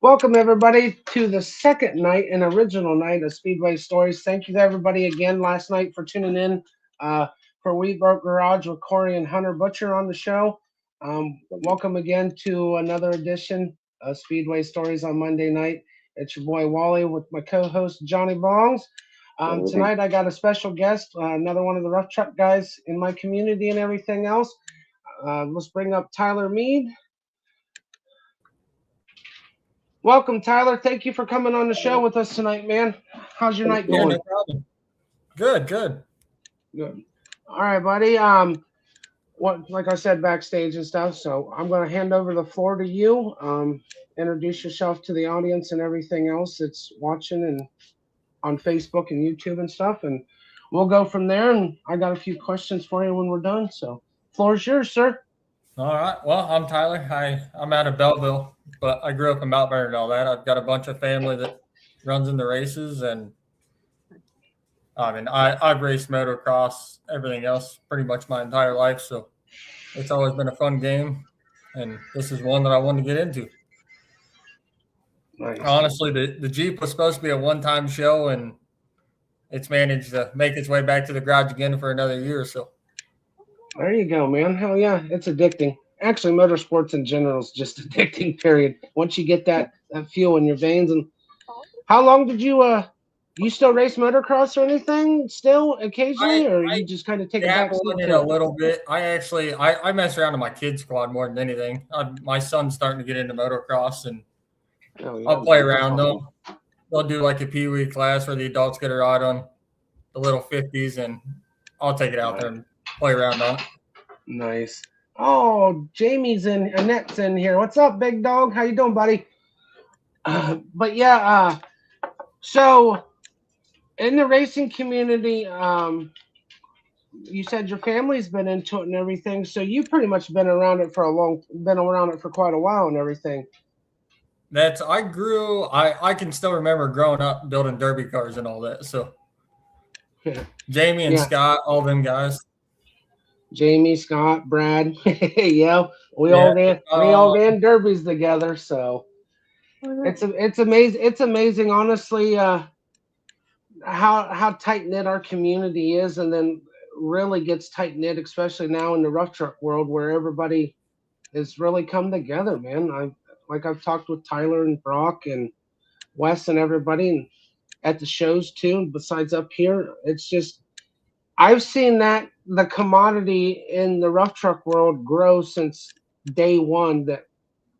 Welcome everybody to the second night and original night of Speedway Stories. Thank you to everybody again last night for tuning in for We Broke Garage with Corey and Hunter Butcher on the show. Welcome again to another edition of Speedway Stories on Monday night. It's your boy Wally with my co-host Johnny Bongs. Tonight I got a special guest, another one of the rough truck guys in my community and everything else. Let's bring up Tyler Meade. Welcome, Tyler. Thank you for coming on the show with us tonight, man. How's your night going? No problem. Good. Good. All right, buddy. Like I said, backstage and stuff. So I'm going to hand over the floor to you. Introduce yourself to the audience and everything else that's watching and on Facebook and YouTube and stuff, and we'll go from there. And I got a few questions for you when we're done. So, floor's yours, sir. All right. Well, I'm Tyler. I'm out of Belleville, but I grew up in Mount Vernon and all that. I've got a bunch of family that runs in the races, and I mean, I've raced motocross, everything else, pretty much my entire life. So it's always been a fun game, and this is one that I wanted to get into. Nice. Honestly, the Jeep was supposed to be a one-time show, and it's managed to make its way back to the garage again for another year or so. There you go, man. Hell yeah, it's addicting. Actually, motorsports in general is just addicting, period. Once you get that fuel in your veins. And how long did you still race motocross or anything still occasionally, or you just kind of take a back seat in a little bit? I mess around in my kids squad more than anything. My son's starting to get into motocross, and I'll play around though. They'll do like a Pee-wee class where the adults get a ride on the little 50s, and I'll take it out there and play around on it. Nice. Oh, Jamie's in, Annette's in here. What's up, big dog? How you doing, buddy? But yeah, so in the racing community, you said your family's been into it and everything, so you've pretty much been around it for quite a while and everything. I can still remember growing up building derby cars and all that. So Jamie and Scott, all them guys. Jamie, Scott, Brad, yeah, we all ran derbies together. So it's amazing. It's amazing, honestly, how tight knit our community is, and then really gets tight knit, especially now in the rough truck world where everybody has really come together, man. I've talked with Tyler and Brock and Wes and everybody, and at the shows too. Besides up here, it's just I've seen that the commodity in the rough truck world grow since day one that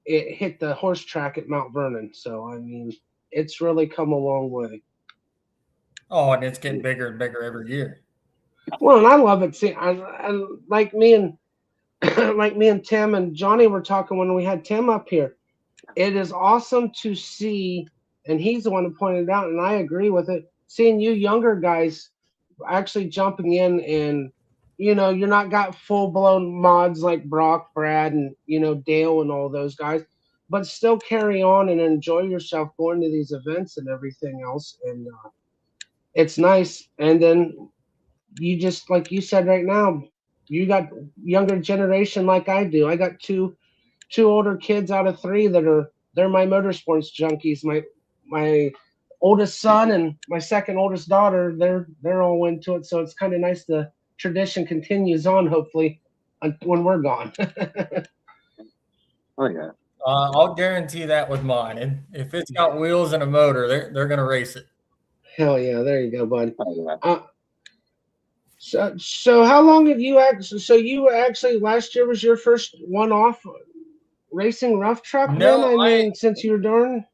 it hit the horse track at Mount Vernon. So I mean, it's really come a long way. Oh, and it's getting bigger and bigger every year. Well, and I love it. See, I like me and Tim and Johnny were talking when we had Tim up here. It is awesome to see, and he's the one who pointed it out, and I agree with it, seeing you younger guys actually jumping in, and, you're not got full-blown mods like Brock, Brad, and, Dale and all those guys, but still carry on and enjoy yourself going to these events and everything else, and it's nice. And then you just like you said right now, you got younger generation like I do. I got two older kids out of three that they're my motorsports junkies. My oldest son and my second oldest daughter, they're all into it. So it's kind of nice the tradition continues on. Hopefully, when we're gone. Oh yeah. I'll guarantee that with mine. And if it's got wheels and a motor, they're gonna race it. Hell yeah! There you go, bud. Oh, yeah. So how long have you actually? So you actually last year was your first one-off racing rough truck? No, then I mean, since you were doing.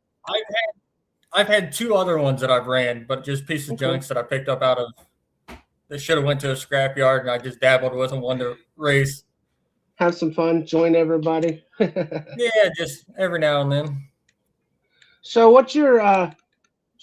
I've had two other ones that I've ran, but just pieces of junks that I picked up out of that should have went to a scrapyard, and I just dabbled with them, wanted to race. Have some fun, join everybody. Yeah, just every now and then. So what's your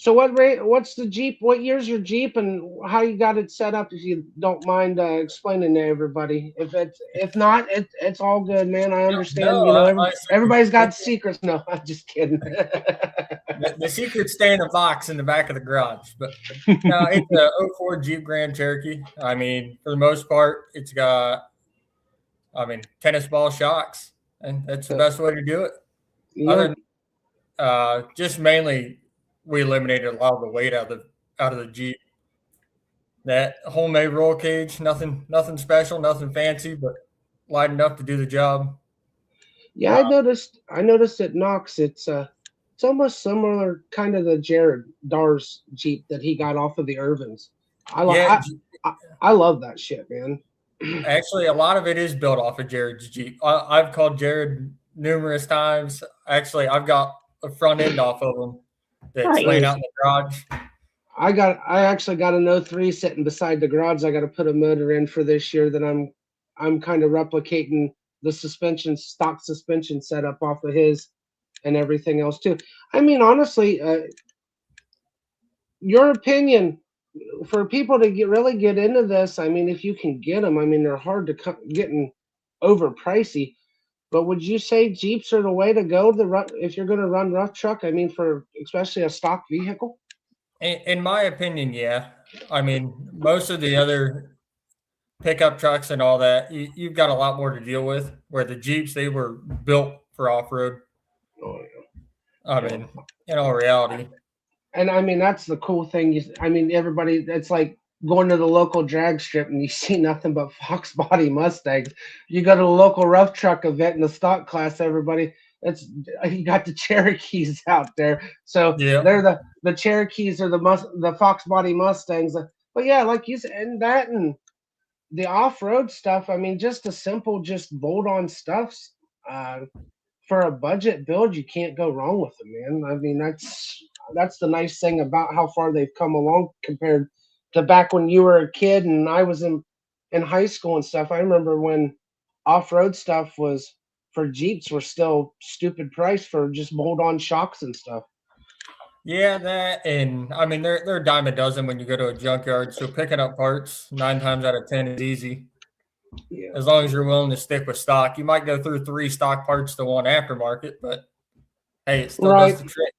what's the Jeep? What year's your Jeep and how you got it set up? If you don't mind explaining to everybody. If not, it's all good, man. I understand. No, everybody's got secrets. No, I'm just kidding. The secrets stay in a box in the back of the garage. But no, it's a 04 Jeep Grand Cherokee. I mean, for the most part, it's got tennis ball shocks, and that's the best way to do it. Yeah. Other than, just mainly we eliminated a lot of the weight out of the Jeep. That homemade roll cage, nothing special, nothing fancy, but light enough to do the job. Yeah, I noticed at Knox it's almost similar kind of the Jared Dars Jeep that he got off of the Irvins. I love that shit, man. Actually, a lot of it is built off of Jared's Jeep. I've called Jared numerous times. Actually, I've got a front end off of him that's laying out in the garage. I actually got an 03 sitting beside the garage. I got to put a motor in for this year that I'm kind of replicating the stock suspension setup off of his and everything else too. I mean, honestly, your opinion for people to really get into this. I mean, if you can get them, I mean, they're hard to getting over pricey. But would you say Jeeps are the way to go if you're going to run rough truck? I mean, for especially a stock vehicle. In my opinion, yeah. I mean, most of the other pickup trucks and all that, you've got a lot more to deal with. Where the Jeeps, they were built for off road. Oh yeah. I mean, in all reality. And I mean, that's the cool thing. Everybody, it's like going to the local drag strip and you see nothing but Fox body Mustangs. You go to the local rough truck event in the stock class, everybody, you got the Cherokees out there. So they're the Cherokees or the Fox body Mustangs. But yeah, like you said, and that and the off-road stuff, I mean, just the simple, just bolt-on stuffs. For a budget build, you can't go wrong with them, man. I mean, that's the nice thing about how far they've come along compared to back when you were a kid and I was in high school and stuff. I remember when off-road stuff was for Jeeps were still stupid price for just bolt-on shocks and stuff. Yeah, that, and I mean they're a dime a dozen when you go to a junkyard. So picking up parts 9 times out of 10 is easy. Yeah. As long as you're willing to stick with stock. You might go through 3 stock parts to 1 aftermarket, but hey, it still does the trick.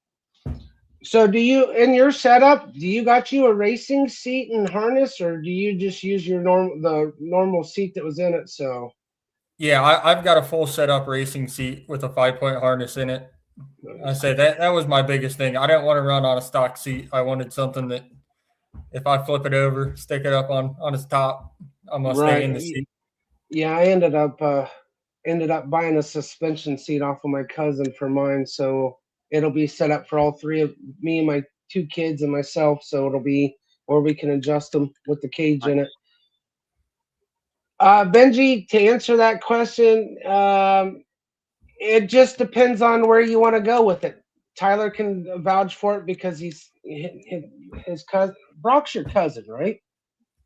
So do you, in your setup, do you got you a racing seat and harness, or do you just use the normal seat that was in it? So yeah, I've got a full setup racing seat with a 5-point harness in it. I say that was my biggest thing. I didn't want to run on a stock seat. I wanted something that if I flip it over, stick it up on its top, I'm gonna stay in the seat. Yeah, I ended up buying a suspension seat off of my cousin for mine, so it'll be set up for all 3 of me and my 2 kids and myself. So it'll be, or we can adjust them with the cage in it. Benji, to answer that question, it just depends on where you want to go with it. Tyler can vouch for it because he's his cousin. Brock's your cousin, right?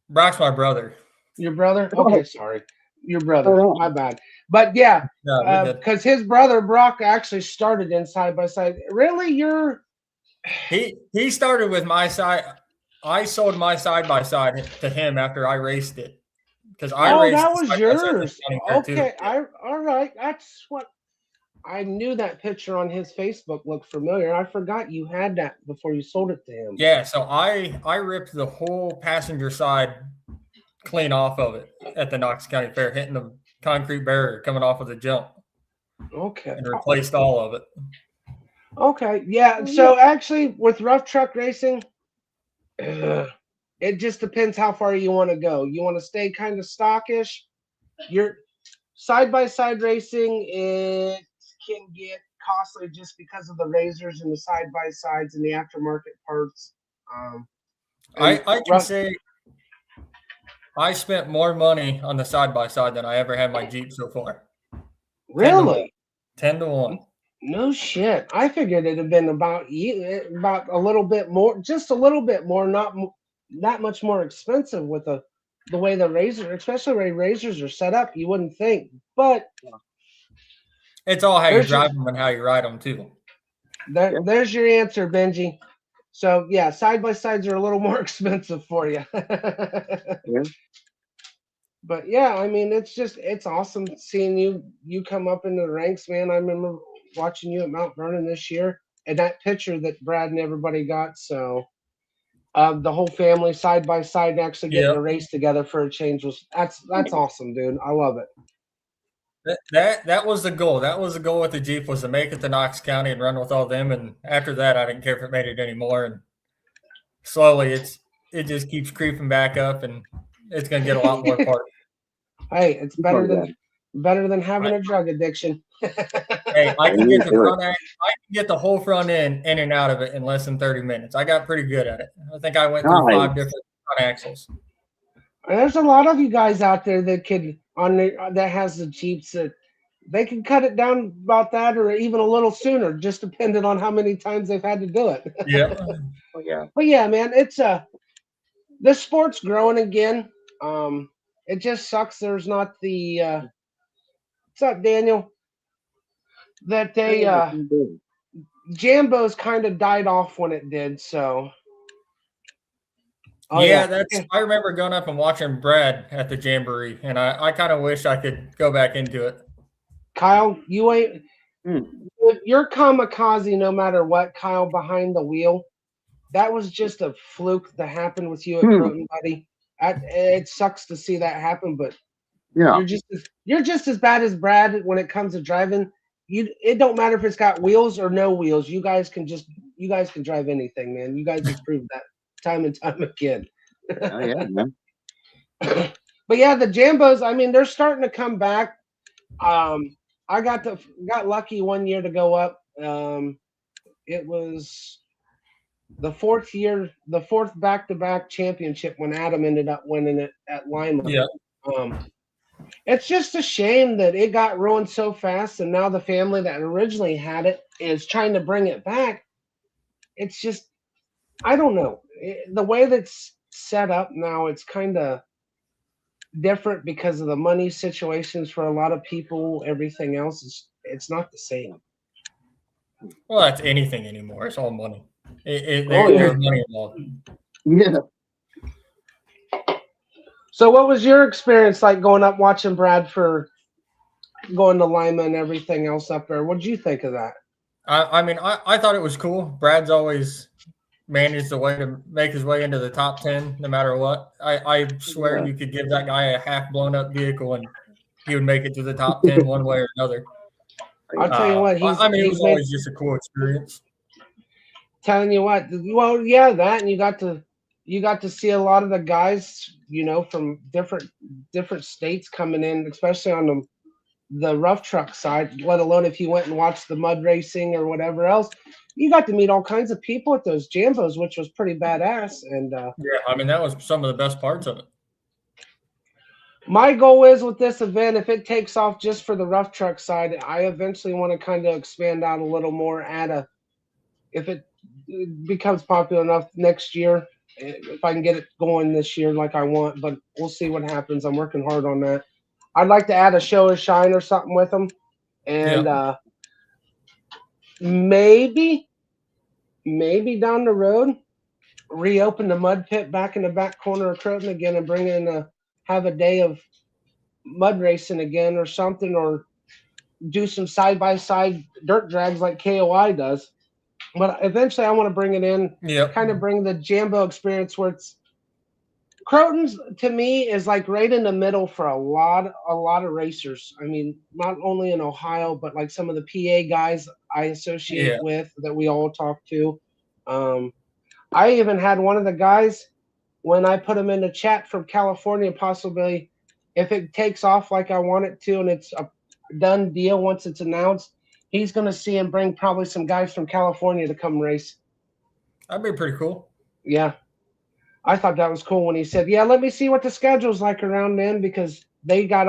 Brock's my brother. Your brother? Okay, sorry. Your brother. My bad. But yeah, because his brother Brock actually started in side by side. Really, he started with my side. I sold my side by side to him after I raced it because raced. That was yours. Okay, all right. That's what I knew. That picture on his Facebook looked familiar. I forgot you had that before you sold it to him. Yeah, so I ripped the whole passenger side clean off of it at the Knox County Fair, hitting the concrete barrier coming off of the jump, Okay. and replaced all of it. Okay. Yeah. So actually, with rough truck racing, it just depends how far you want to go. You want to stay kind of stockish. Your side by side racing, it can get costly just because of the razors and the side by sides and the aftermarket parts. I can say I spent more money on the side by side than I ever had my Jeep so far. Really? 10 to 1. No shit. I figured it'd have been about a little bit more, just a little bit more, not much more expensive with the way the razor, especially the way razors are set up. You wouldn't think, but it's all how you drive them and how you ride them too. There's your answer, Benji. So yeah, side by sides are a little more expensive for you. Yeah. But yeah, I mean, it's awesome seeing you come up in the ranks, man. I remember watching you at Mount Vernon this year, and that picture that Brad and everybody got. So the whole family side by side actually getting a race together for a change that's awesome, dude. I love it. That was the goal. That was the goal with the Jeep, was to make it to Knox County and run with all them. And after that, I didn't care if it made it anymore. And slowly, it just keeps creeping back up, and it's going to get a lot more parts. Hey, it's better than having a drug addiction. Hey, I can get the whole front end in and out of it in less than 30 minutes. I got pretty good at it. I think I went through 5 different front axles. There's a lot of you guys out there that could that has the Jeeps that they can cut it down about that or even a little sooner, just depending on how many times they've had to do it. Yeah. But yeah, man, it's the sport's growing again. It just sucks there's not the what's up, Daniel? That they Jambos kind of died off when it did, so I remember going up and watching Brad at the Jamboree, and I kind of wish I could go back into it. Kyle, you ain't you're kamikaze no matter what, Kyle, behind the wheel. That was just a fluke that happened with you at Croton, buddy. It sucks to see that happen, but you're just as bad as Brad when it comes to driving. It don't matter if it's got wheels or no wheels. You guys can drive anything, man. You guys have proved that time and time again. Oh yeah, man. But yeah, the Jambos, I mean, they're starting to come back. I got lucky one year to go up. It was the fourth back-to-back championship when Adam ended up winning it at Lima. Yeah. It's just a shame that it got ruined so fast, and now the family that originally had it is trying to bring it back. It's just, I don't know. The way that's set up now, it's kind of different because of the money situations for a lot of people. Everything else it's not the same. Well, that's anything anymore. It's all money. There's money involved. Yeah. So what was your experience like going up watching Brad for going to Lima and everything else up there? What did you think of that? I mean, I thought it was cool. Brad's always managed a way to make his way into the top 10 no matter what. I swear you could give that guy a half blown up vehicle and he would make it to the top 10 one way or another. I'll tell you what, it was always just a cool experience. Telling you what, well, yeah, that, and you got to see a lot of the guys, from different states coming in, especially on the rough truck side, let alone if you went and watched the mud racing or whatever else. You got to meet all kinds of people at those Jambos, which was pretty badass. And I mean, that was some of the best parts of it. My goal is with this event, if it takes off just for the rough truck side, I eventually want to kind of expand out a little more if it becomes popular enough next year, if I can get it going this year like I want, but we'll see what happens. I'm working hard on that. I'd like to add a show or shine or something with them. And maybe down the road, reopen the mud pit back in the back corner of Croton again and bring in have a day of mud racing again or something, or do some side-by-side dirt drags like KOI does. But eventually I want to bring it in, kind of bring the Jambo experience where Croton's to me is like right in the middle for a lot of racers. I mean, not only in Ohio, but like some of the PA guys I associate Yeah. with that we all talk to. Um, I even had one of the guys when I put him in the chat from California, possibly if it takes off like I want it to, and it's a done deal once it's announced, he's going to see and bring probably some guys from California to come race. That'd be pretty cool. Yeah. I thought that was cool when he said, "Yeah, let me see what the schedule's like around then," because they got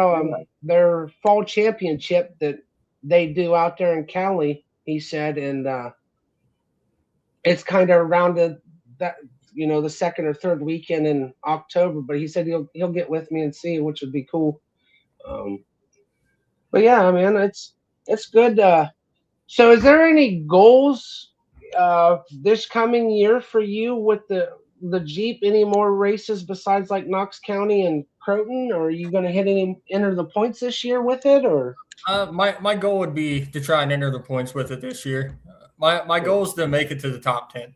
their fall championship that they do out there in Cali. He said, and it's kind of around that the second or third weekend in October. But he said he'll get with me and see, which would be cool. But yeah, man, it's good. So, is there any goals this coming year for you with the Jeep? Any more races besides like Knox County and Croton, or are you going to enter the points this year with it, or? My goal would be to try and enter the points with it this year. My goal is to make it to the top 10.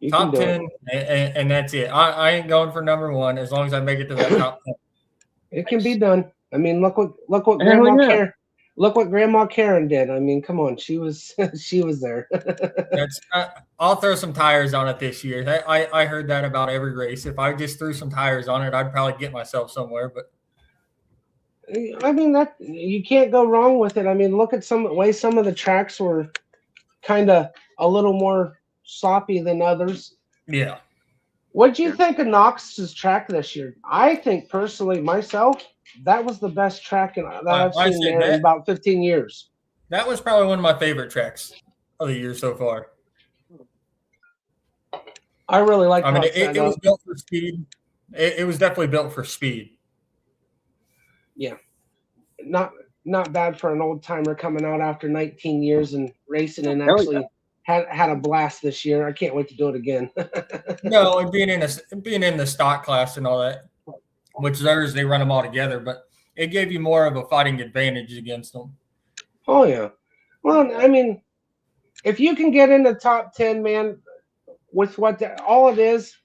Top 10, and that's it. I ain't going for number one as long as I make it to that top 10. It can be done. I mean, look what Grandma Karen. Look what Grandma Karen did. I mean, come on, she was there. I'll throw some tires on it this year. I heard that about every race. If I just threw some tires on it, I'd probably get myself somewhere. But I mean, that you can't go wrong with it. I mean, look at some of the tracks were kind of a little more sloppy than others. Yeah. What do you think of Knox's track this year? I think personally, myself, that was the best track that I've seen there in about 15 years. That was probably one of my favorite tracks of the year so far. I really like. I mean, it was built for speed. It was definitely built for speed. Yeah, not bad for an old timer coming out after 19 years and racing, and actually had a blast this year. I can't wait to do it again. No, and being in the stock class and all that, which theirs they run them all together, but it gave you more of a fighting advantage against them. Oh yeah, well, I mean, if you can get in the top 10, man, with all it is,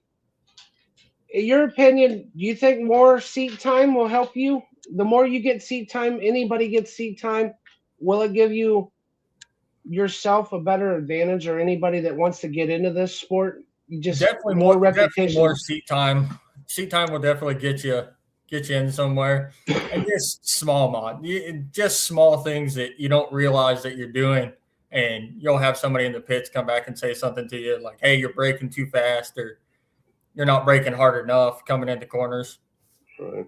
in your opinion, do you think more seat time will help you? The more you get seat time, anybody gets seat time, will it give you yourself a better advantage, or anybody that wants to get into this sport? Just definitely more repetition. Definitely more seat time. Seat time will definitely get you in somewhere. And just just small things that you don't realize that you're doing, and you'll have somebody in the pits come back and say something to you like, "Hey, you're braking too fast," or "You're not braking hard enough coming into corners." Right.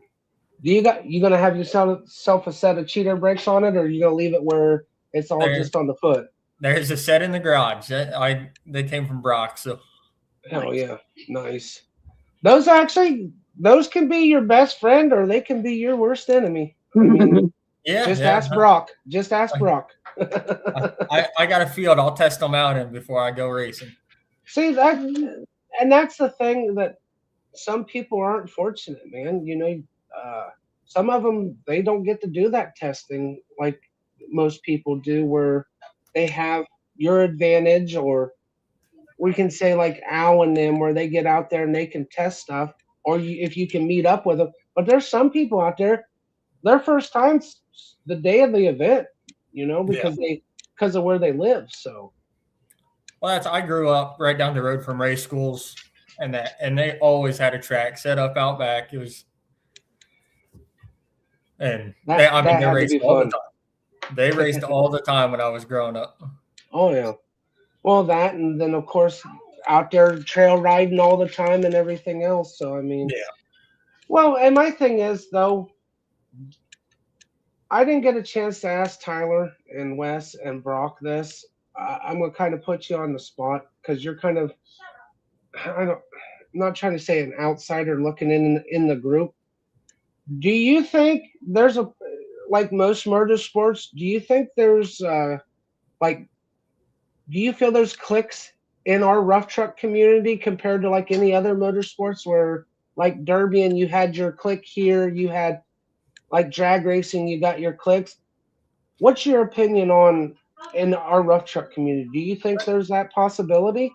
You gonna have yourself a set of cheater brakes on it, or are you gonna leave it where it's all just on the foot? There's a set in the garage. They came from Brock, so. Oh yeah, nice. Those can be your best friend, or they can be your worst enemy. I mean, ask Brock. Just ask Brock. I got a field. I'll test them out in before I go racing. See that, and that's the thing that some people aren't fortunate, man. Some of them, they don't get to do that testing like most people do, where they have your advantage, or we can say like Al and them, where they get out there and they can test stuff, or if you can meet up with them. But there's some people out there, their first time's the day of the event, because of where they live. So, well, I grew up right down the road from race schools, and they always had a track set up out back. It was, and they raced all the time. They raced all the time when I was growing up. Oh yeah. Well, that, and then of course out there trail riding all the time and everything else. So I mean, yeah. Well, and my thing is though, I didn't get a chance to ask Tyler and Wes and Brock this. I'm gonna kind of put you on the spot because you're kind of, I'm not trying to say an outsider looking in the group. Do you think there's like most motorsports? Do you think there's do you feel there's cliques in our rough truck community compared to like any other motorsports, where like Derby and you had your clique here, you had like drag racing, you got your cliques? What's your opinion on in our rough truck community? Do you think there's that possibility?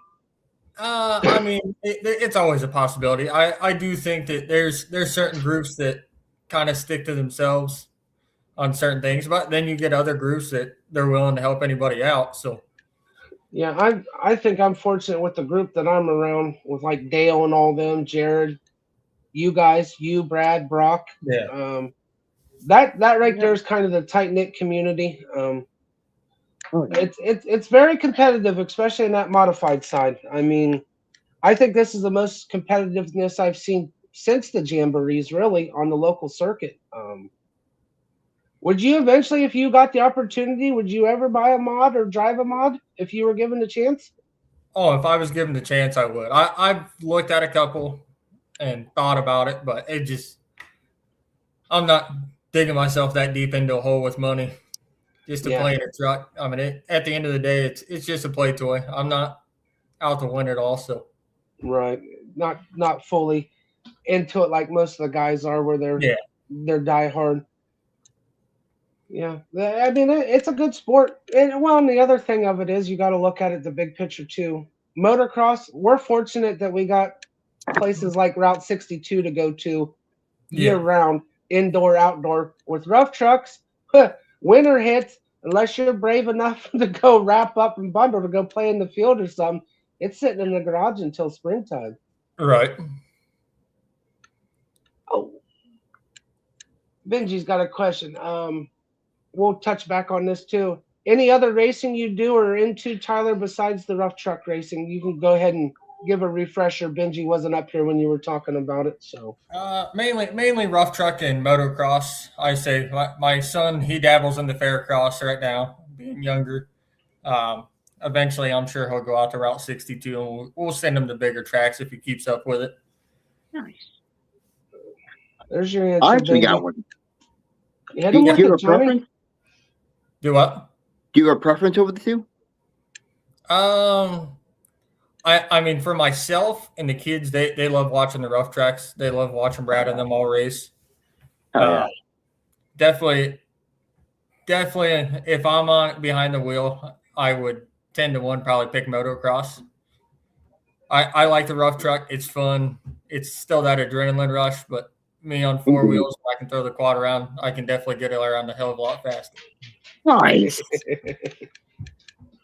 I mean, it's always a possibility. I do think that there's certain groups that kind of stick to themselves on certain things, but then you get other groups that they're willing to help anybody out. So Yeah, I think I'm fortunate with the group that I'm around with, like Dale and all them, Jared, you guys, you, Brad, Brock. yeah, Um, that right Yeah. there is kind of the tight knit community. Oh, yeah. It's very competitive, especially in that modified side. I mean, I think this is the most competitiveness I've seen since the jamborees, really, on the local circuit. Would you eventually, if you got the opportunity, would you ever buy a mod or drive a mod if you were given the chance? oh, if I was given the chance, I would. I've looked at a couple and thought about it, but I'm not digging myself that deep into a hole with money just to Yeah, play in a truck. I mean, at the end of the day, it's just a play toy. I'm not out to win it all. So right. Not fully into it like most of the guys are, where yeah, they're diehard. Yeah, I mean it's a good sport, and well, and the other thing of it is you got to look at it the big picture too. Motocross, we're fortunate that we got places like Route 62 to go to year yeah, round, indoor, outdoor. With rough trucks, winter hits, unless you're brave enough to go wrap up and bundle to go play in the field or something, it's sitting in the garage until springtime. right. Oh, Benji's got a question. We'll touch back on this too. Any other racing you do or into, Tyler, besides the rough truck racing? You can go ahead and give a refresher. Benji wasn't up here when you were talking about it, so. Mainly rough truck and motocross. I say my son, he dabbles in the fair cross right now, being younger. Eventually, I'm sure he'll go out to Route 62, and we'll send him to bigger tracks if he keeps up with it. Nice. There's your answer, I actually Benji. got one. You had Do to you work have a it, Johnny. preference? Do what? Do you have a preference over the two? I mean, for myself and the kids, they love watching the rough tracks. They love watching Brad and them all race. Oh, yeah. Definitely, if I'm on behind the wheel, I would 10-1 probably pick motocross. I like the rough truck. It's fun. It's still that adrenaline rush, but me on four Mhm. wheels, I can throw the quad around. I can definitely get it around a hell of a lot faster. Nice.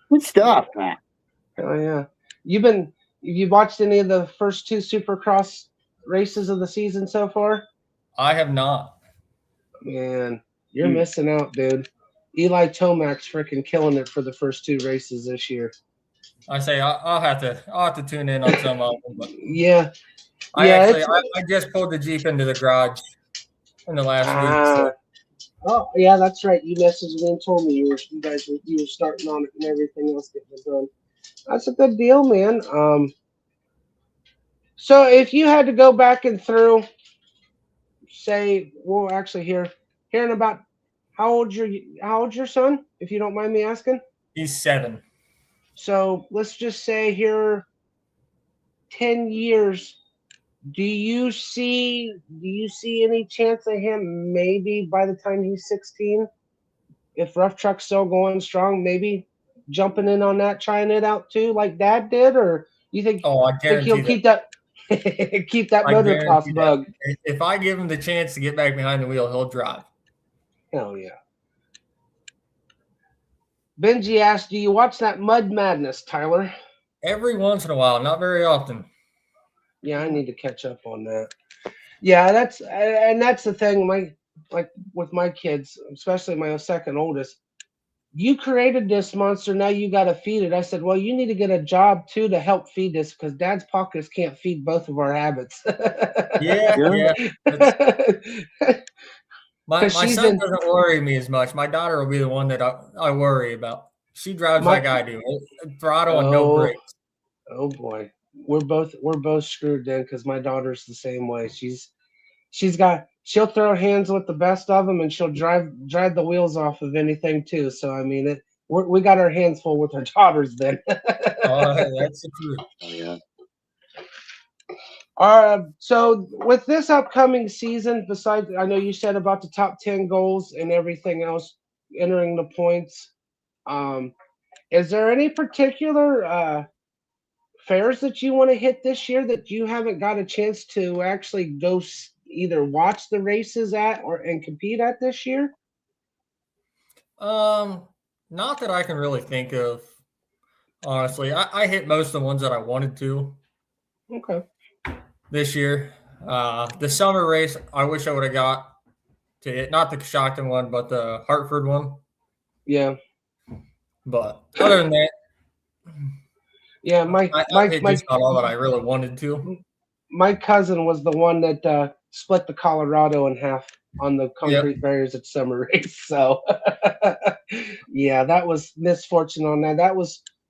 Good stuff, man. Oh yeah. Have you watched any of the first two Supercross races of the season so far? I have not. Man, you're Hmm. missing out, dude. Eli Tomac's freaking killing it for the first two races this year. I say I'll have to tune in on some of them, but Yeah, I yeah, actually it's I just pulled the Jeep into the garage in the last week. ah. So Oh yeah, that's right. You messaged me and told me you were starting on it and everything else getting it done. That's a good deal, man. So if you had to go back and through, say, well, actually, hearing about how old's your son, if you don't mind me asking. he's 7. So let's just say here, 10 years. Do you see any chance of him maybe by the time he's 16, if rough truck's still going strong, maybe jumping in on that, trying it out too, like Dad did, or you Oh, I think he'll guarantee that. keep that keep that I motocross guarantee that. bug? If I give him the chance to get back behind the wheel, he'll drive. Hell yeah. Benji asked, "Do you watch that Mud Madness, Tyler?" Every once in a while, not very often. Yeah, I need to catch up on that. Yeah, that's the thing. Like with my kids, especially my second oldest. You created this monster. Now you got to feed it. I said, well, you need to get a job too to help feed this because Dad's pockets can't feed both of our habits. Yeah, Yeah. yeah. My Because she's son in doesn't worry me as much. My daughter will be the one that I worry about. She drives my like I do, throttle and no oh brakes. oh boy, we're both screwed then because my daughter's the same way. She'll throw hands with the best of them and she'll drive the wheels off of anything too. So I mean we got our hands full with our daughters then. Oh, that's the truth. Oh, yeah. So with this upcoming season, besides, I know you said about the top 10 goals and everything else, entering the points. Is there any particular fairs that you want to hit this year that you haven't got a chance to actually go either watch the races at and compete at this year? Not that I can really think of. Honestly, I hit most of the ones that I wanted to. Okay. This year, the summer race, I wish I would have got to hit, not the Coshocton one, but the Hartford one. Yeah. But other than that, yeah, I hit just about all that I really wanted to. My cousin was the one that split the Colorado in half on the concrete barriers at summer race. So yeah, that was misfortune on that.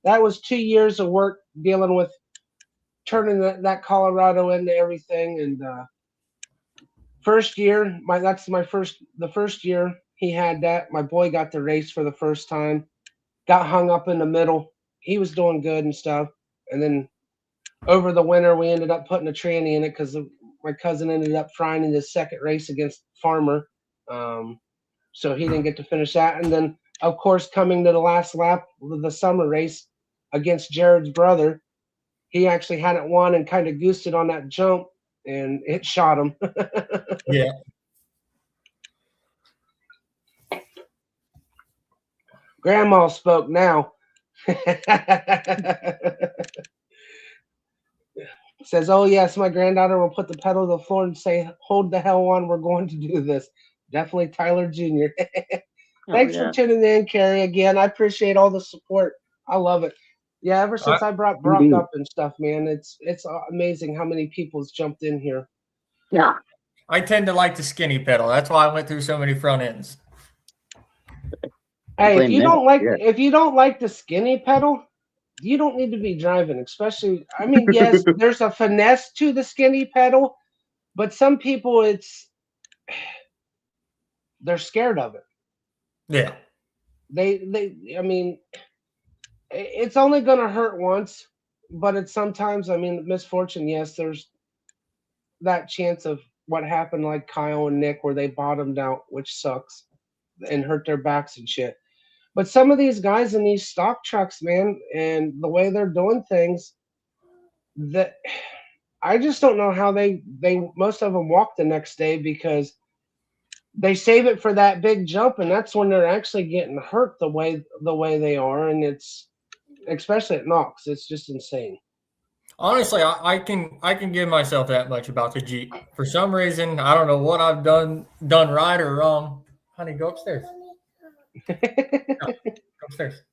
That was 2 years of work dealing with turning that Colorado into everything. And first year, the first year he had that. My boy got to race for the first time, got hung up in the middle. He was doing good and stuff. And then over the winter, we ended up putting a tranny in it because my cousin ended up frying in his second race against Farmer. So he didn't get to finish that. And then, of course, coming to the last lap of the summer race against Jared's brother, he actually hadn't won and kind of goosed it on that jump, and it shot him. Yeah. Grandma spoke now. Says, "Oh yes, my granddaughter will put the pedal to the floor and say, 'Hold the hell on, we're going to do this.'" Definitely Tyler Jr. Thanks for tuning in, Carrie. Again, I appreciate all the support. I love it. Yeah, ever since I brought Brock up and stuff, man, it's amazing how many people's jumped in here. Yeah. I tend to like the skinny pedal. That's why I went through so many front ends. Hey, if you don't like the skinny pedal, you don't need to be driving, especially, I mean, yes, there's a finesse to the skinny pedal, but some people they're scared of it. Yeah. I mean, it's only going to hurt once, but it's sometimes, I mean, misfortune, yes, there's that chance of what happened like Kyle and Nick where they bottomed out, which sucks, and hurt their backs and shit. But some of these guys in these stock trucks, man, and the way they're doing things, that I just don't know how they most of them walk the next day because they save it for that big jump, and that's when they're actually getting hurt the way they are, and it's especially at Knox, it's just insane. Honestly, I can give myself that much about the Jeep. For some reason, I don't know what I've done right or wrong. Honey, go upstairs. No, go upstairs.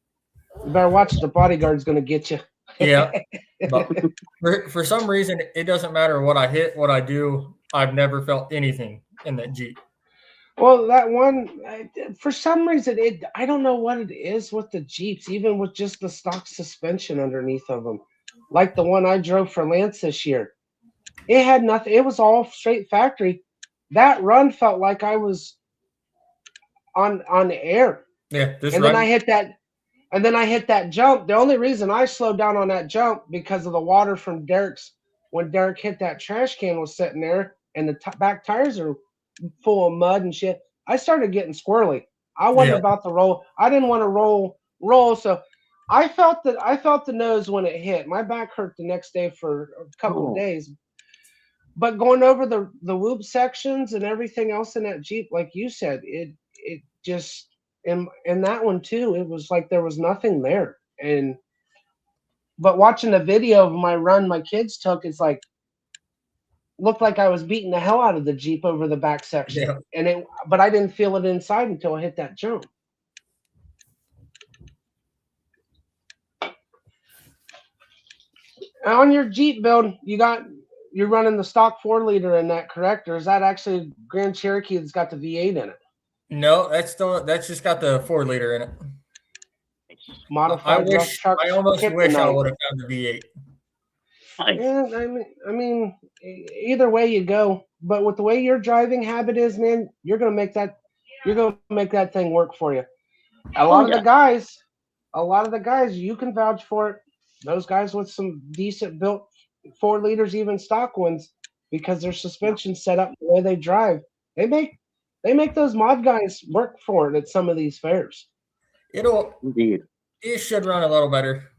You better watch, the bodyguard's going to get you. Yeah. But for some reason, it doesn't matter what I hit, what I do. I've never felt anything in that Jeep. Well, that one, for some reason, I don't know what it is with the Jeeps, even with just the stock suspension underneath of them. Like the one I drove for Lance this year. It had nothing. It was all straight factory. That run felt like I was on the air. Yeah. Then I hit that jump. The only reason I slowed down on that jump because of the water from when Derek hit that trash can was sitting there, and the back tires are full of mud and shit. I started getting squirrely. I wasn't about to roll. I didn't want to roll. So I felt the nose when it hit. My back hurt the next day for a couple of days. But going over the whoop sections and everything else in that Jeep, like you said, it just, and that one too, it was like there was nothing there. But watching the video of my run my kids took, it's like looked like I was beating the hell out of the Jeep over the back section. Yeah. But I didn't feel it inside until I hit that jump. On your Jeep build, you're running the stock 4-liter in that, correct? Or is that actually Grand Cherokee that's got the V8 in it? No, that's just got the 4-liter in it. Modified rough truck. I almost wish I would have found the V8. Yeah, I mean, either way you go, but with the way your driving habit is, man, you're gonna make that thing work for you. A lot of the guys, you can vouch for it. Those guys with some decent built 4-liters, even stock ones, because their suspension set up the way they drive, they make those mod guys work for it at some of these fairs. Indeed. It should run a little better.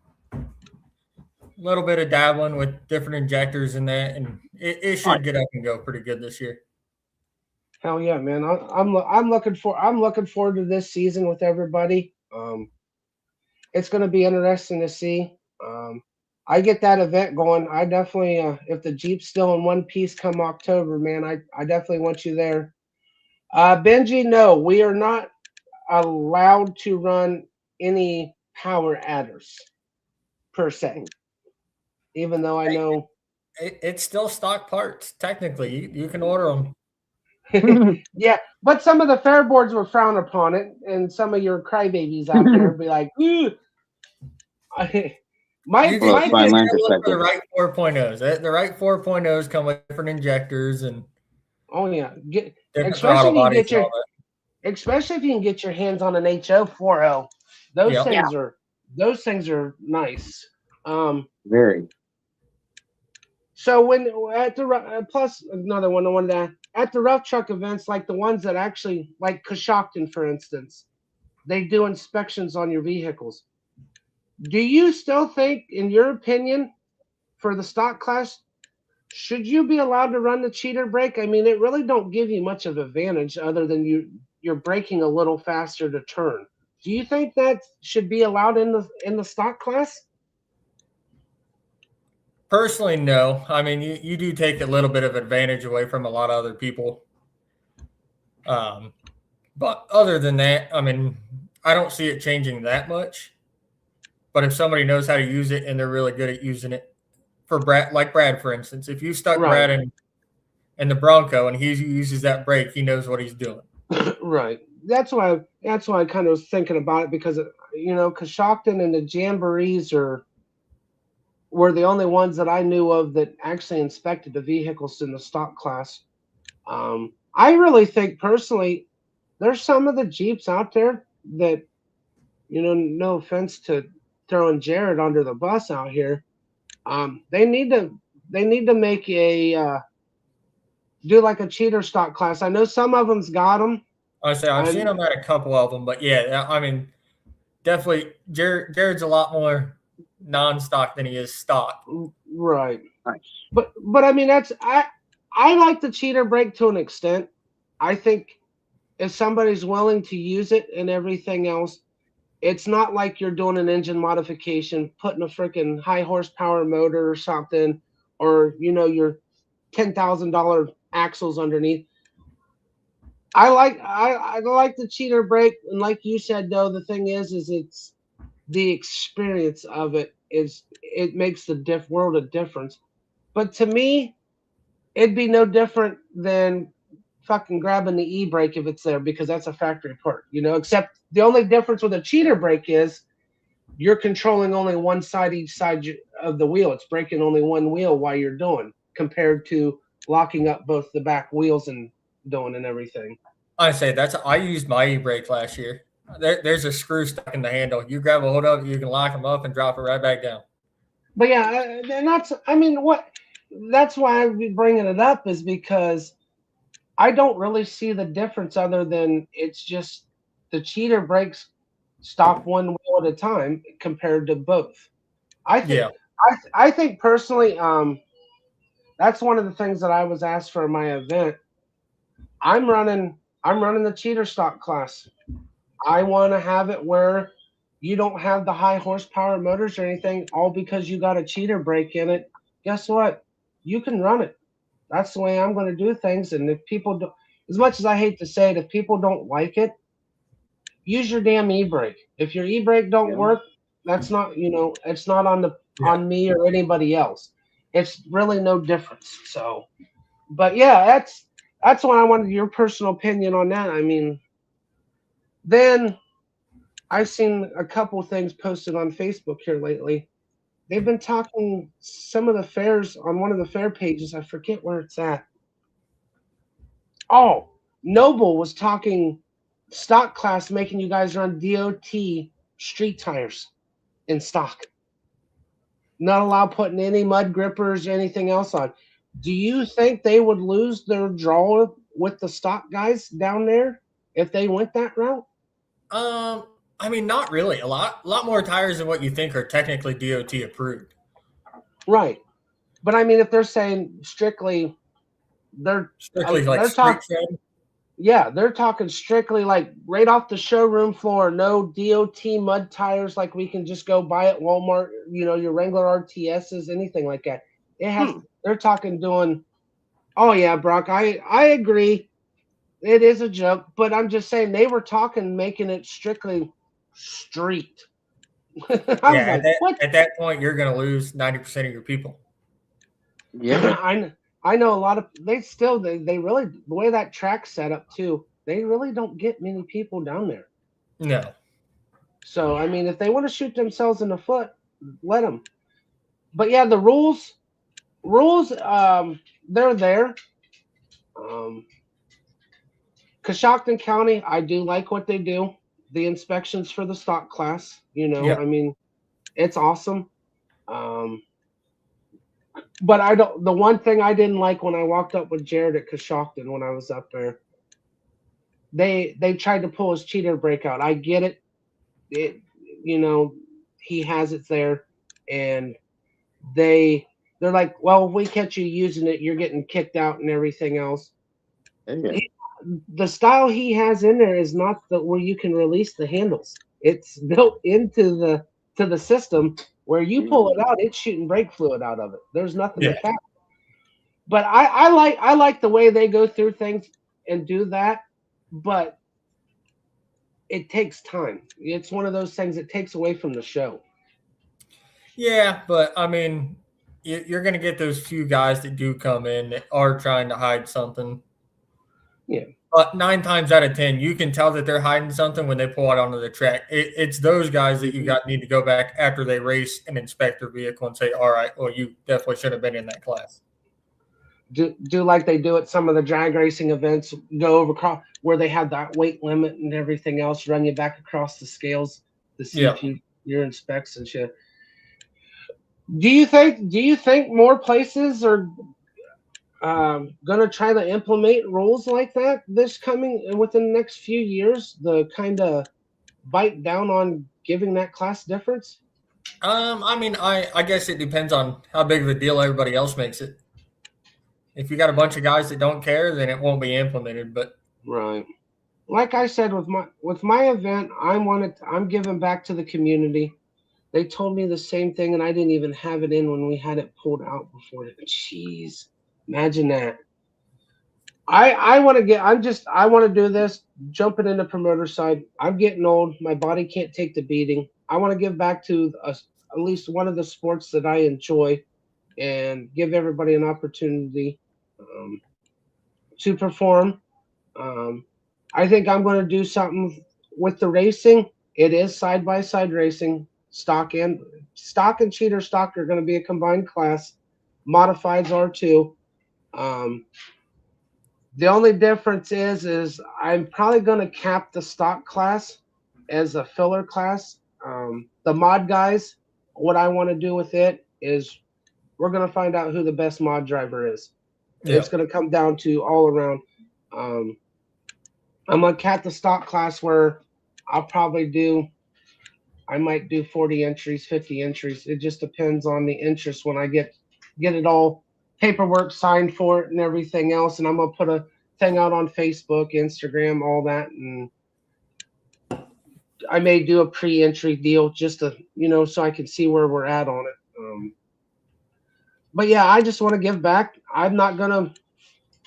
little bit of dabbling with different injectors in that, and it should get up and go pretty good this year. Hell yeah, man! I'm looking forward to this season with everybody. It's going to be interesting to see. I get that event going. I definitely, if the Jeep's still in one piece come October, man, I definitely want you there. Benji, no, we are not allowed to run any power adders per se. Even though I know it's still stock parts. Technically, you can order them. yeah, but some of the fair boards will frown upon it, and some of your crybabies out there be like, "Ooh." You can Well, my look perspective. for the right 4.0s. The right 4.0s come with different injectors and oh yeah, different throttle bodies and all that. especially if you can get your hands on an HO 4.0. Those Yep. those things are nice. Very. So when at the plus another one I wanted to at the rough truck events, like the ones that actually like Coshocton, for instance, they do inspections on your vehicles. Do you still think, in your opinion, for the stock class, should you be allowed to run the cheater brake? I mean, it really don't give you much of advantage other than you're braking a little faster to turn. Do you think that should be allowed in the stock class? Personally, no. I mean, you do take a little bit of advantage away from a lot of other people. But other than that, I mean, I don't see it changing that much. But if somebody knows how to use it and they're really good at using it, for Brad, like Brad, for instance, if you stuck Right. Brad in the Bronco and he uses that brake, he knows what he's doing. Right. That's why I kind of was thinking about it, because Coshocton and the Jamborees were the only ones that I knew of that actually inspected the vehicles in the stock class. I really think personally, there's some of the Jeeps out there that, no offense to throwing Jared under the bus out here, they need to make do like a cheater stock class. I know some of them's got them. I've seen them at a couple of them, but yeah, I mean, definitely Jared's a lot more non-stock than he is stock. Right. But I mean, I like the cheater brake to an extent. I think if somebody's willing to use it and everything else, it's not like you're doing an engine modification, putting a freaking high horsepower motor or something, or your $10,000 axles underneath. I like the cheater brake, and like you said, though, the thing is it's the experience of it makes the world of difference. But to me, it'd be no different than fucking grabbing the e-brake if it's there, because that's a factory part, except the only difference with a cheater brake is you're controlling only one side, each side of the wheel. It's braking only one wheel while you're doing, compared to locking up both the back wheels and doing and everything. I say I used my e-brake last year. There's a screw stuck in the handle. You grab a hold of it, you can lock them up and drop it right back down. But yeah, and that's why I'm bringing it up, is because I don't really see the difference, other than it's just the cheater brakes stop one wheel at a time compared to both. I think personally, that's one of the things that I was asked for my event. I'm running the cheater stock class. I want to have it where you don't have the high horsepower motors or anything, all because you got a cheater brake in it. Guess what? You can run it. That's the way I'm going to do things. And if people do, as much as I hate to say it, if people don't like it, use your damn e-brake. If your e-brake don't work, that's not, it's not on me or anybody else. It's really no difference. So, but yeah, that's why I wanted your personal opinion on that. I mean, then I've seen a couple things posted on Facebook here lately. They've been talking some of the fairs on one of the fair pages. I forget where it's at. Oh, Noble was talking stock class, making you guys run DOT street tires in stock. Not allowed putting any mud grippers or anything else on. Do you think they would lose their draw with the stock guys down there if they went that route? I mean, not really. A lot more tires than what you think are technically DOT approved. Right. But I mean, if they're saying strictly, Strictly like they're street talking. cred. Yeah, they're talking strictly like right off the showroom floor. No DOT mud tires like we can just go buy at Walmart. You know, your Wrangler RTSs, anything like that. It has. They're talking doing. Oh yeah, Brock. I agree. It is a joke, but I'm just saying they were talking making it strictly street. I was Yeah, like, what? at that point, you're going to lose 90% of your people. Yeah. I know a lot of they really the way that track's set up too. They really don't get many people down there. No. So I mean, if they want to shoot themselves in the foot, let them. But yeah, the rules, they're there. Um, Coshocton County, I do like what they do. The inspections for the stock class, Yeah. I mean, it's awesome. But I don't. The one thing I didn't like when I walked up with Jared at Coshocton when I was up there, they tried to pull his cheater brake out. I get it. It, he has it there, and they're like, well, if we catch you using it, you're getting kicked out and everything else. Yeah. The style he has in there is not the where you can release the handles. It's built into the system where you pull it out, it's shooting brake fluid out of it. There's nothing to cap. But I like the way they go through things and do that, but it takes time. It's one of those things that takes away from the show. Yeah, but I mean, you're going to get those few guys that do come in that are trying to hide something. Yeah. But 9 times out of 10, you can tell that they're hiding something when they pull out onto the track. It's those guys that you need to go back after they race and inspect their vehicle and say, all right, well, you definitely should have been in that class. Do like they do at some of the drag racing events, go over where they have that weight limit and everything else, run you back across the scales to see if your inspects and shit. Do you think more places are gonna try to implement rules like that within the next few years? The kind of bite down on giving that class difference. I mean, I guess it depends on how big of a deal everybody else makes it. If you got a bunch of guys that don't care, then it won't be implemented. But right, like I said with my event, I'm giving back to the community. They told me the same thing, and I didn't even have it in when we had it pulled out before. Jeez, imagine that. I want to do this, jumping in the promoter side. I'm getting old. My body can't take the beating. I want to give back to at least one of the sports that I enjoy and give everybody an opportunity to perform. I think I'm going to do something with the racing. It is side-by-side racing. Stock and cheater stock are going to be a combined class. Modifieds are too. The only difference is I'm probably going to cap the stock class as a filler class. The mod guys, what I want to do with it is we're going to find out who the best mod driver is. Yeah. It's going to come down to all around. I'm going to cap the stock class where I might do 40 entries, 50 entries. It just depends on the interest when I get it all paperwork signed for it and everything else. And I'm going to put a thing out on Facebook, Instagram, all that. And I may do a pre-entry deal just to, so I can see where we're at on it. But yeah, I just want to give back. I'm not going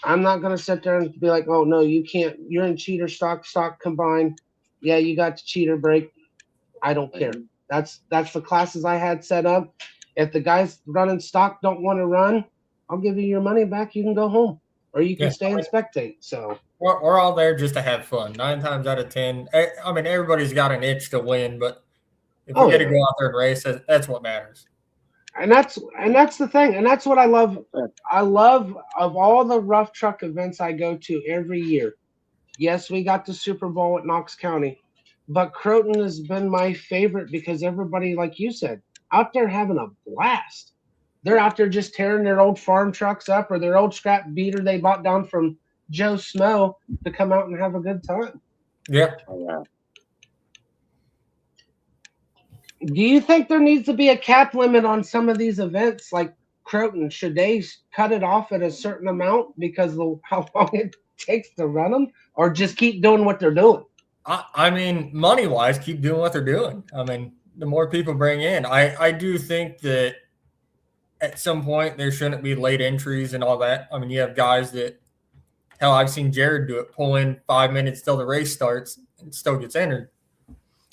to sit there and be like, oh no, you can't, you're in cheater stock combined. Yeah, you got the cheater break. I don't care. That's the classes I had set up. If the guys running stock don't want to run, I'll give you your money back. You can go home, or you can stay and spectate. So we're all there just to have fun. 9 times out of 10, I mean, everybody's got an itch to win, but if we get to go out there and race, that's what matters. And that's the thing, and that's what I love. I love of all the rough truck events I go to every year. Yes, we got the Super Bowl at Knox County. But Croton has been my favorite because everybody, like you said, out there having a blast. They're out there just tearing their old farm trucks up or their old scrap beater they bought down from Joe Smo to come out and have a good time. Yeah. Do you think there needs to be a cap limit on some of these events, like Croton? Should they cut it off at a certain amount because of how long it takes to run them, or just keep doing what they're doing? I mean, money wise, keep doing what they're doing. I mean, the more people bring in, I do think that at some point there shouldn't be late entries and all that. I mean, you have guys that, hell, I've seen Jared do it, pull in 5 minutes till the race starts and still gets entered.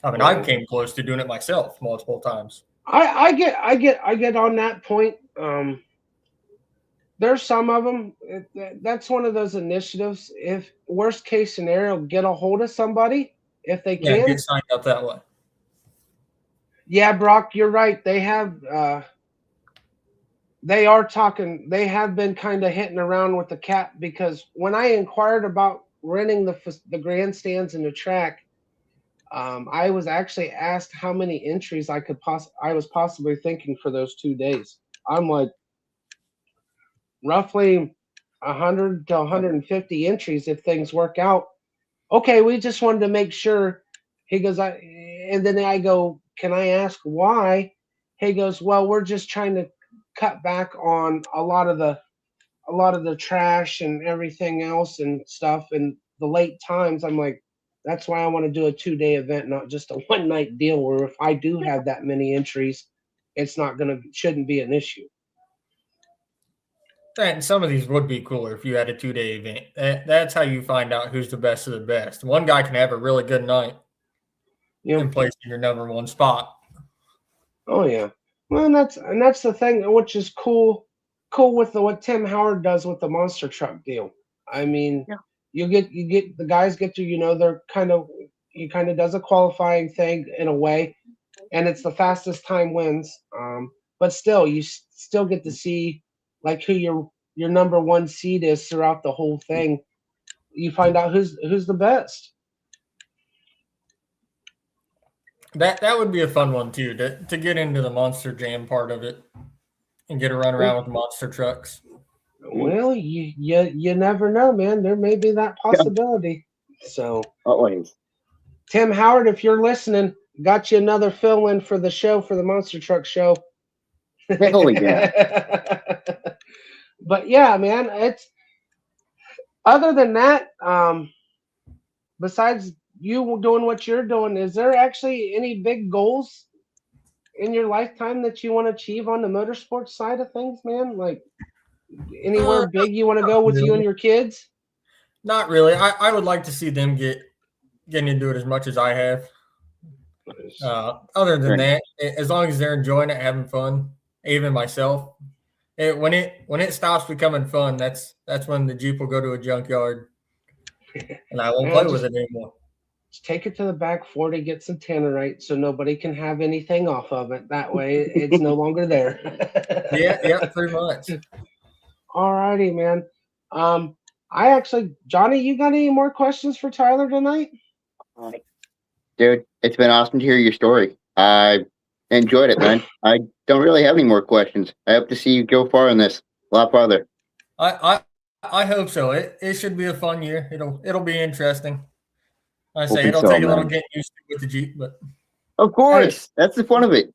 I mean, I've came close to doing it myself multiple times. I get on that point. There's some of them. That's one of those initiatives. If worst case scenario, get a hold of somebody if they Yeah, can. get signed up that way. Yeah, Brock, you're right. They have. They are talking. They have been kind of hitting around with the cap because when I inquired about renting the grandstands and the track, I was actually asked how many entries I was possibly thinking for those 2 days. I'm like, roughly 100 to 150 entries if things work out. Okay, we just wanted to make sure. He goes, and then I go, can I ask why? He goes, well, we're just trying to cut back on a lot of the trash and everything else and stuff and the late times. I'm like, that's why I want to do a 2-day event, not just a one night deal where if I do have that many entries, shouldn't be an issue. And some of these would be cooler if you had a 2-day event. That's how you find out who's the best of the best. One guy can have a really good night and place in your number one spot. Oh yeah. Well, that's the thing, which is cool with what Tim Howard does with the monster truck deal. I mean, you get the guys get to they're he kind of does a qualifying thing in a way, and it's the fastest time wins. But still, you still get to see like who your number one seed is throughout the whole thing. You find out who's the best. That would be a fun one too, to get into the monster jam part of it and get a run around with the monster trucks. Well, you never know, man. There may be that possibility. So always. Tim Howard, if you're listening, got you another fill in for the show, for the monster truck show. Holy cow. But yeah, man, it's other than that, besides you doing what you're doing, is there actually any big goals in your lifetime that you want to achieve on the motorsports side of things, man? Like anywhere big you want to go with you and your kids? Not really. I would like to see them getting into it as much as I have. Other than that, as long as they're enjoying it, having fun, even myself, when it stops becoming fun, that's when the Jeep will go to a junkyard, and I won't play with it anymore. Just take it to the back 40, get some tannerite, so nobody can have anything off of it. That way, it's no longer there. yeah, pretty much. All righty, man. Johnny, you got any more questions for Tyler tonight? Dude, it's been awesome to hear your story. I enjoyed it, man. I don't really have any more questions. I hope to see you go far in this, a lot farther. I hope so. It should be a fun year. It'll be interesting. It'll take a little getting used to with the Jeep, but of course, that's the fun of it.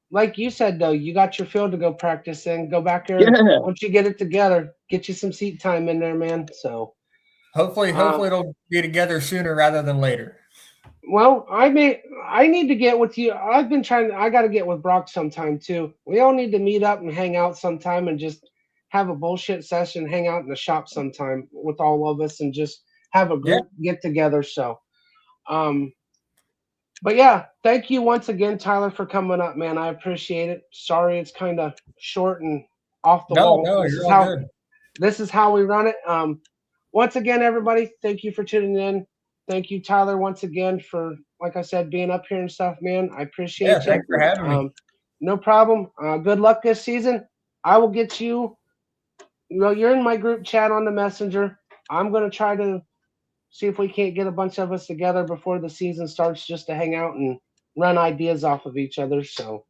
Like you said, though, you got your field to go practice in. Go back there. Yeah. Once you get it together, get you some seat time in there, man. So hopefully it'll be together sooner rather than later. Well, I need to get with you. I got to get with Brock sometime too. We all need to meet up and hang out sometime and just have a bullshit session, hang out in the shop sometime with all of us and just have a group get together. So, but yeah, thank you once again, Tyler, for coming up, man. I appreciate it. Sorry, it's kind of short and off the wall. No, you're all good. This is how we run it. Once again, everybody, thank you for tuning in. Thank you, Tyler, once again for, like I said, being up here and stuff, man. I appreciate you. Thanks for having me. No problem. Good luck this season. I will get you. You're in my group chat on the messenger. I'm going to try to see if we can't get a bunch of us together before the season starts just to hang out and run ideas off of each other. So,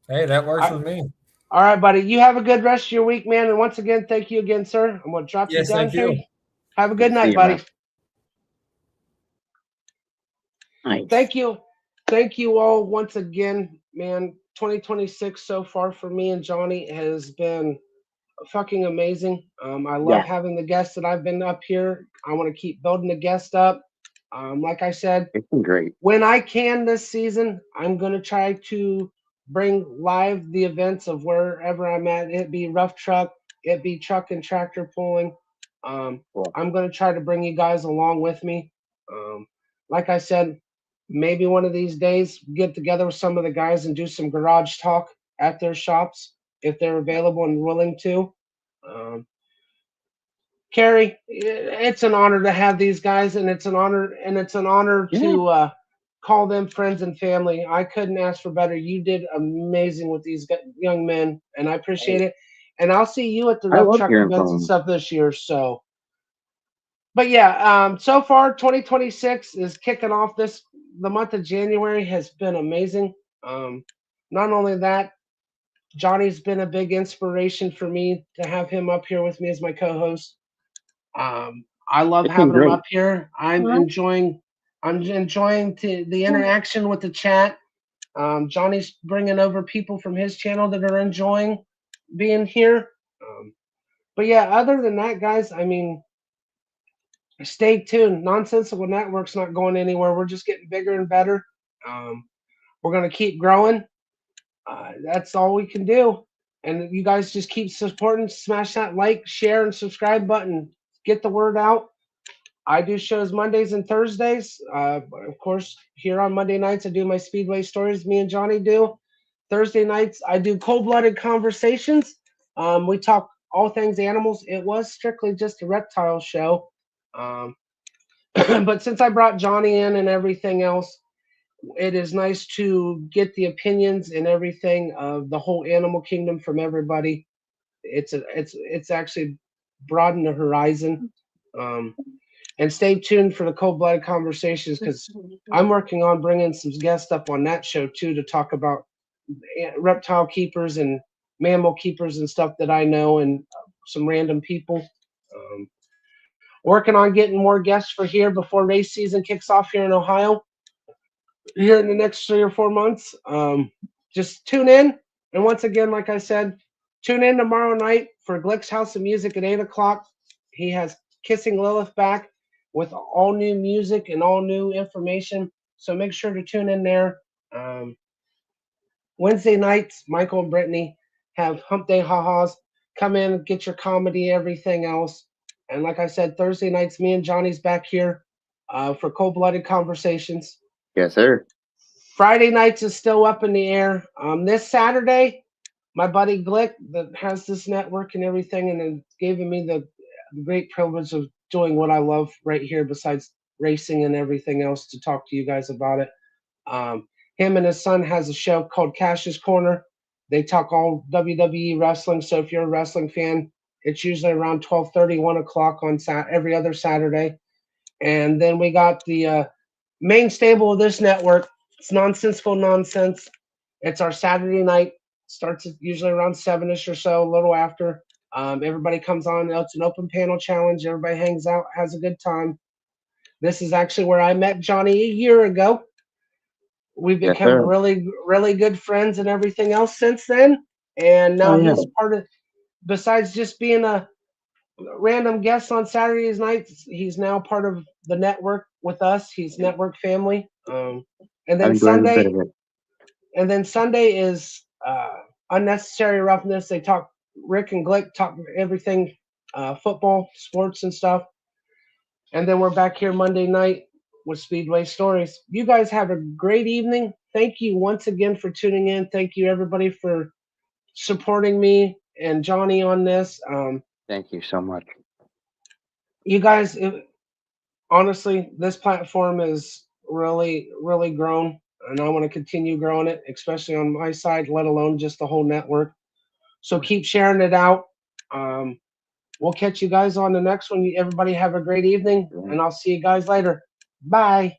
hey, that works with me. All right, buddy. You have a good rest of your week, man. And once again, thank you again, sir. I'm going to drop you down here. Have a good night, buddy. Nice. Thank you. Thank you all once again man, 2026 so far for me and Johnny has been fucking amazing. I love Yeah, having the guests that I've been up here. I want to keep building the guest up. Like I said, it's been great. when I can this season, I'm going to try to bring live the events of wherever I'm at. It be rough truck, it be truck and tractor pulling. Cool. I'm going to try to bring you guys along with me. Like I said, maybe one of these days get together with some of the guys and do some garage talk at their shops if they're available and willing to. Um, Carrie, it's an honor to have these guys, and it's an honor Yeah. to call them friends and family. I couldn't ask for better. You did amazing with these young men, and I appreciate it. And I'll see you at the I rough love truck hearing events from and them. stuff this year. So, but yeah, so far 2026 is kicking off. The month of January has been amazing. Um, Not only that, Johnny's been a big inspiration for me to have him up here with me as my co-host. I love It's been having them great. up here. I'm enjoying the interaction with the chat. Johnny's bringing over people from his channel that are enjoying being here. But yeah, other than that, guys, I mean, stay tuned. Nonsensical Network's not going anywhere. We're just getting bigger and better. Um, we're gonna keep growing. That's all we can do. And you guys just keep supporting. Smash that like, share, and subscribe button. Get the word out. I do shows Mondays and Thursdays. Of course, here on Monday nights, I do my Speedway stories. Me and Johnny do. Thursday nights, I do cold-blooded conversations. We talk all things animals. It was strictly just a reptile show, um, but since I brought Johnny in and everything else, it is nice to get the opinions and everything of the whole animal kingdom from everybody. It's actually broadened the horizon. Um, and stay tuned for the cold-blooded conversations because I'm working on bringing some guests up on that show too to talk about reptile keepers and mammal keepers and stuff that I know and some random people. Um, Working on getting more guests for here before race season kicks off here in Ohio here in the next 3 or 4 months. Just tune in. And once again, like I said, tune in tomorrow night for Glick's House of Music at 8 o'clock. He has Kissing Lilith back with all new music and all new information. So make sure to tune in there. Um, Wednesday nights, Michael and Brittany have Hump Day Ha-Has. Come in, get your comedy, everything else. And like I said, Thursday nights, me and Johnny's back here for cold-blooded conversations. Yes, sir. Friday nights is still up in the air. This Saturday, my buddy Glick that has this network and everything, and it's given me the great privilege of doing what I love right here, besides racing and everything else, to talk to you guys about it. Him and his son has a show called Cash's Corner. They talk all WWE wrestling. So if you're a wrestling fan, it's usually around 12:30, 1 o'clock on every other Saturday. And then we got the main stable of this network. It's Nonsensical Nonsense. It's our Saturday night. Starts at usually around 7ish or so, a little after. Everybody comes on. It's an open panel challenge. Everybody hangs out, has a good time. This is actually where I met Johnny a year ago. We've Yes, become sir. really, really good friends and everything else since then. And now Oh, yeah. he's part of, besides just being a random guest on Saturdays nights, he's now part of the network with us. He's network family. And I've then enjoyed every bit Sunday, of it. is Unnecessary Roughness. They talk, Rick and Glick talk everything football, sports, and stuff. And then we're back here Monday night with Speedway Stories. You guys have a great evening. Thank you once again for tuning in. Thank you, everybody, for supporting me and Johnny on this. Thank you so much. You guys, honestly, this platform is really, really grown, and I want to continue growing it, especially on my side, let alone just the whole network. So keep sharing it out. We'll catch you guys on the next one. Everybody have a great evening, and I'll see you guys later. Bye.